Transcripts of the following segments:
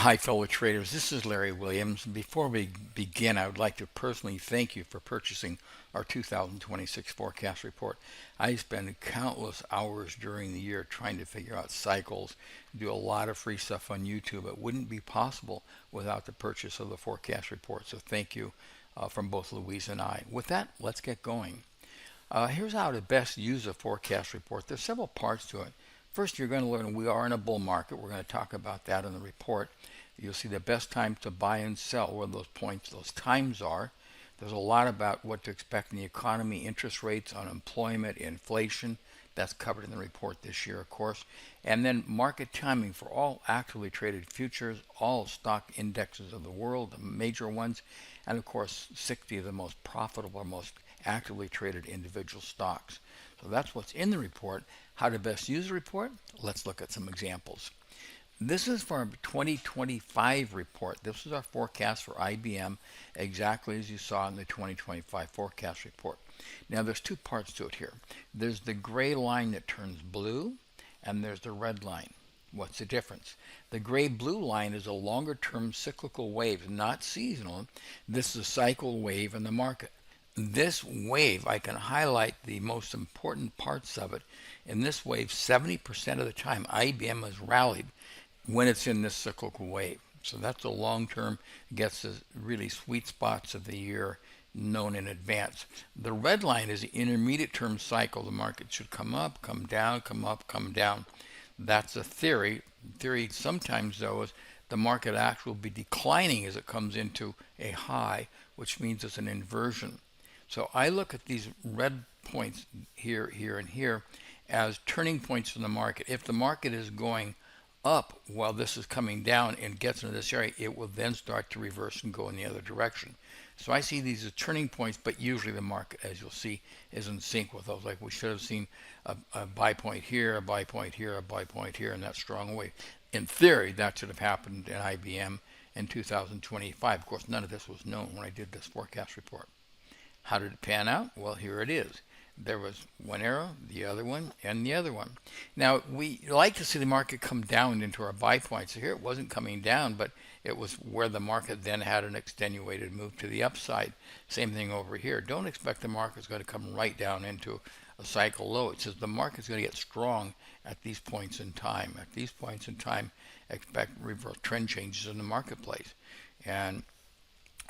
Hi, fellow traders. This is Larry Williams. Before we begin, I would like to personally thank you for purchasing our 2026 forecast report. I spend countless hours during the year trying to figure out cycles, do a lot of free stuff on YouTube. It wouldn't be possible without the purchase of the forecast report. So thank you from both Louise and I. With that, let's get going. Here's how to best use a forecast report. There's several parts to it. First, you're going to learn we are in a bull market. We're going to talk about that in the report. You'll see the best time to buy and sell, where those points, those times are. There's a lot about what to expect in the economy, interest rates, unemployment, inflation. That's covered in the report this year, of course. And then market timing for all actively traded futures, all stock indexes of the world, the major ones, and of course 60 of the most profitable, most actively traded individual stocks. So that's what's in the report. How to best use the report? Let's look at some examples. This is for our 2025 report. This is our forecast for IBM, exactly as you saw in the 2025 forecast report. Now there's two parts to it here. There's the gray line that turns blue, and there's the red line. What's the difference? The gray-blue line is a longer-term cyclical wave, not seasonal. This is a cycle wave in the market. This wave, I can highlight the most important parts of it. In this wave, 70% of the time, IBM has rallied when it's in this cyclical wave. So that's a long-term, gets the really sweet spots of the year known in advance. The red line is the intermediate term cycle. The market should come up, come down, come up, come down. That's a theory. Theory sometimes, though, is the market actually will be declining as it comes into a high, which means it's an inversion. So I look at these red points here, here, and here as turning points in the market. If the market is going up while this is coming down and gets into this area, it will then start to reverse and go in the other direction. So I see these as turning points, but usually the market, as you'll see, is in sync with those. Like we should have seen a buy point here, a buy point here, a buy point here, and that strong wave. In theory, that should have happened in IBM in 2025. Of course, none of this was known when I did this forecast report. How did it pan out? Well, here it is. There was one arrow, the other one, and the other one. Now, we like to see the market come down into our buy points. So here it wasn't coming down, but it was where the market then had an extenuated move to the upside. Same thing over here. Don't expect the market's going to come right down into a cycle low. It says the market's going to get strong at these points in time. At these points in time, expect reverse trend changes in the marketplace. And,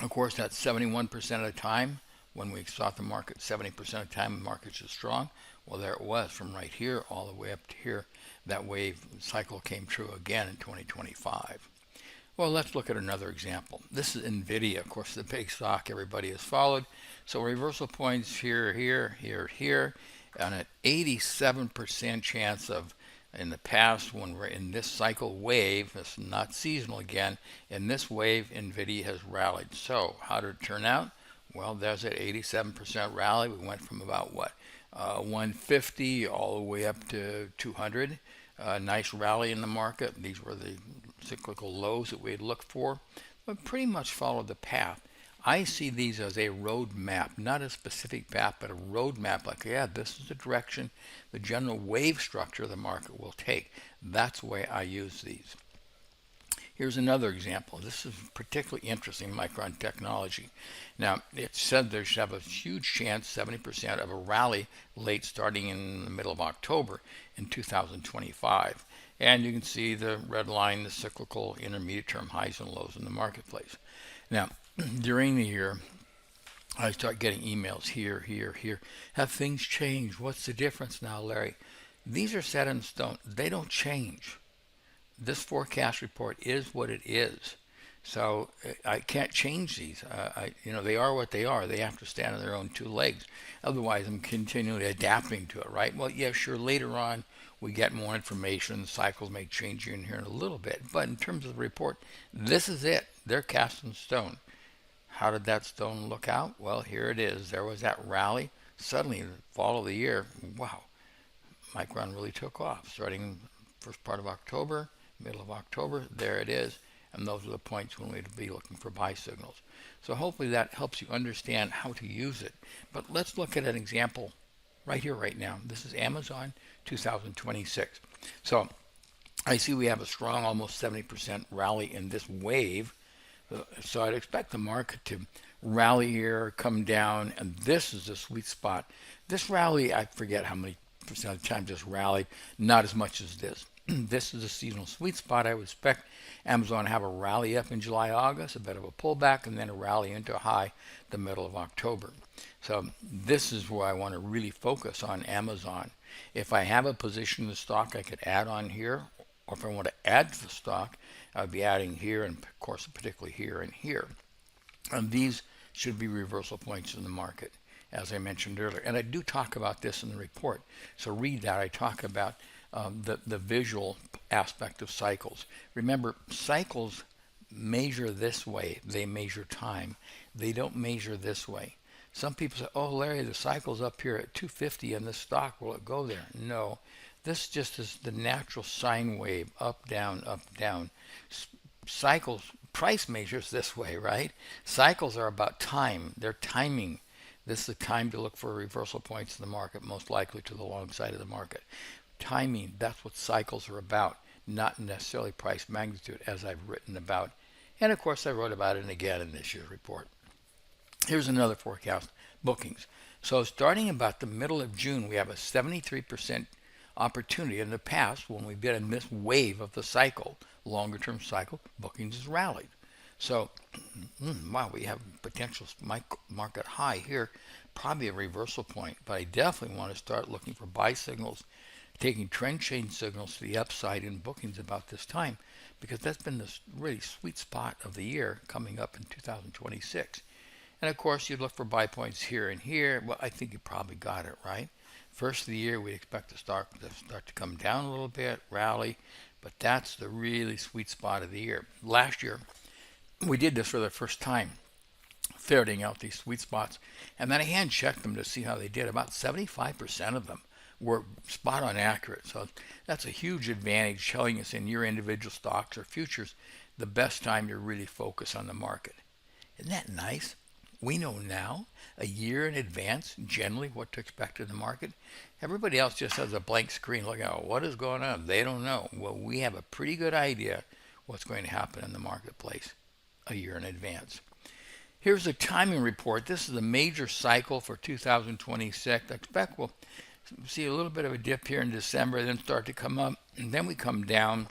of course, that's 71% of the time. When we saw the market 70% of the time, the market's just strong. Well, there it was from right here all the way up to here. That wave cycle came true again in 2025. Well, let's look at another example. This is NVIDIA, of course, the big stock everybody has followed. So reversal points here, here, here, here, and an 87% chance of, in the past, when we're in this cycle wave, it's not seasonal again, in this wave, NVIDIA has rallied. So how did it turn out? Well, there's that 87% rally. We went from about, 150 all the way up to 200. Nice rally in the market. These were the cyclical lows that we had looked for, but pretty much followed the path. I see these as a road map, not a specific path, but a road map. Like, yeah, this is the direction, the general wave structure the market will take. That's the way I use these. Here's another example. This is particularly interesting, Micron Technology. Now, it said they should have a huge chance, 70% of a rally late starting in the middle of October in 2025. And you can see the red line, the cyclical intermediate term highs and lows in the marketplace. Now, during the year, I start getting emails here, here, here. Have things changed? What's the difference now, Larry? These are set in stone. They don't change. This forecast report is what it is. So I can't change these. They are what they are. They have to stand on their own two legs. Otherwise, I'm continually adapting to it, right? Well, yeah, sure, later on we get more information. Cycles may change in here in a little bit. But in terms of the report, this is it. They're cast in stone. How did that stone look out? Well, here it is. There was that rally. Suddenly, the fall of the year, wow, Micron really took off. Starting first part of October, middle of October, there it is. And those are the points when we'd be looking for buy signals. So hopefully that helps you understand how to use it. But let's look at an example right here, right now. This is Amazon 2026. So I see we have a strong, almost 70% rally in this wave. So I'd expect the market to rally here, come down, and this is the sweet spot. This rally, I forget how many percent of the time just rallied, not as much as this. This is a seasonal sweet spot. I would expect Amazon to have a rally up in July, August, a bit of a pullback, and then a rally into a high the middle of October. So this is where I want to really focus on Amazon. If I have a position in the stock I could add on here, or if I want to add to the stock, I'd be adding here, and of course particularly here and here. And these should be reversal points in the market, as I mentioned earlier. And I do talk about this in the report. So read that. I talk about the visual aspect of cycles. Remember, cycles measure this way. They measure time. They don't measure this way. Some people say, oh, Larry, the cycle's up here at 250 and the stock, will it go there? No. This just is the natural sine wave, up, down, up, down. Cycles, price measures this way, right? Cycles are about time. They're timing. This is the time to look for reversal points in the market, most likely to the long side of the market. Timing, that's what cycles are about, not necessarily price magnitude, as I've written about. And of course, I wrote about it again in this year's report. Here's another forecast, bookings. So starting about the middle of June, we have a 73% opportunity. In the past, when we've been in this wave of the cycle, longer term cycle, bookings has rallied. So, wow, we have potential market high here, probably a reversal point. But I definitely want to start looking for buy signals, taking trend change signals to the upside in bookings about this time, because that's been the really sweet spot of the year coming up in 2026. And of course, you look for buy points here and here. Well, I think you probably got it right. First of the year, we expect the stock to start to come down a little bit, rally, but that's the really sweet spot of the year. Last year, we did this for the first time, ferreting out these sweet spots, and then I hand checked them to see how they did. About 75% of them were spot on accurate. So that's a huge advantage, telling us in your individual stocks or futures the best time to really focus on the market. Isn't that nice? We know now, a year in advance, generally what to expect in the market. Everybody else just has a blank screen looking at what is going on. They don't know. Well, we have a pretty good idea what's going to happen in the marketplace a year in advance. Here's a timing report. This is the major cycle for 2026. I expect we'll see a little bit of a dip here in December, then start to come up, and then we come down.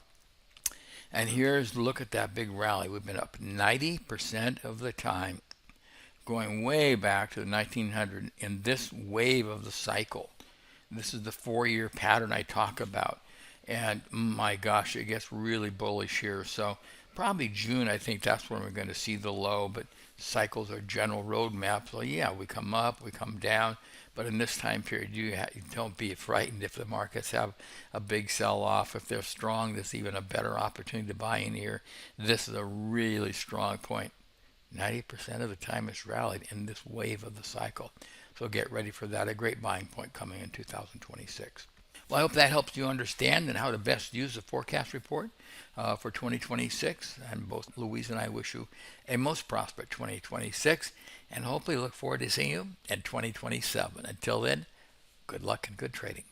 And here's look at that big rally. We've been up 90% of the time, going way back to the 1900 in this wave of the cycle. This is the 4-year pattern I talk about. And my gosh, it gets really bullish here. So probably June, I think that's when we're going to see the low. But cycles are general roadmap. So yeah, we come up, we come down. But in this time period, you don't be frightened if the markets have a big sell-off. If they're strong, there's even a better opportunity to buy in here. This is a really strong point. 90% of the time it's rallied in this wave of the cycle. So get ready for that, a great buying point coming in 2026. Well, I hope that helps you understand and how to best use the forecast report for 2026. And both Louise and I wish you a most prosperous 2026 and hopefully look forward to seeing you in 2027. Until then, good luck and good trading.